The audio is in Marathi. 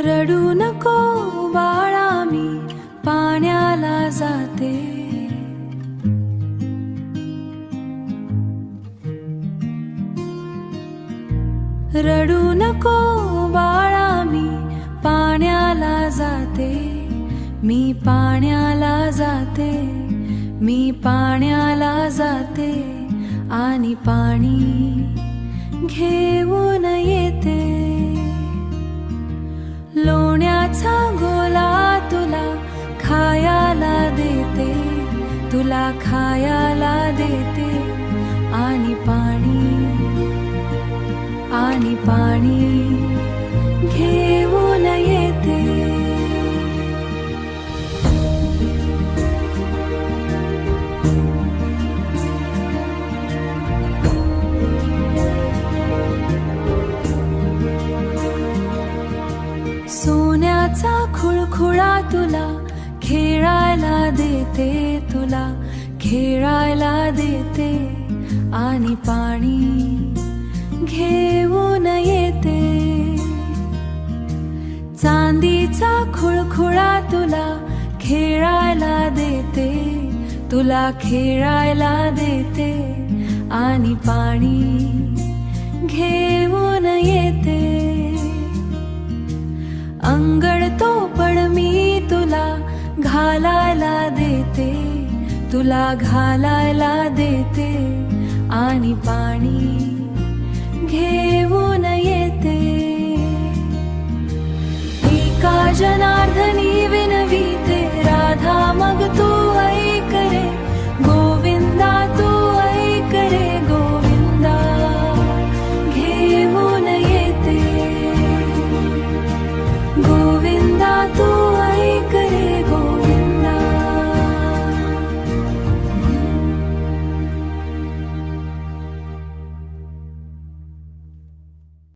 रडू नको बाळा मी पाण्याला जाते. रडू नको बाळा मी पाण्याला जाते. मी पाण्याला जाते, मी पाण्याला जाते आणि पाणी घेऊन येते. लोण्याचा गोला तुला खायला देते, तुला खायला देते आणि पाणी घेऊन येते. सोन्याचा खुळखुळा तुला खेळायला देते, तुला खेळायला देते आणि पाणी घेऊन येते. चांदीचा खुळखुळा तुला खेळायला देते, तुला खेळायला देते आणि पाणी घेऊन येते. अंगड तो पण मी तुला घालायला देते, तुला घालायला देते आणि पाणी घेऊन येते. एका जना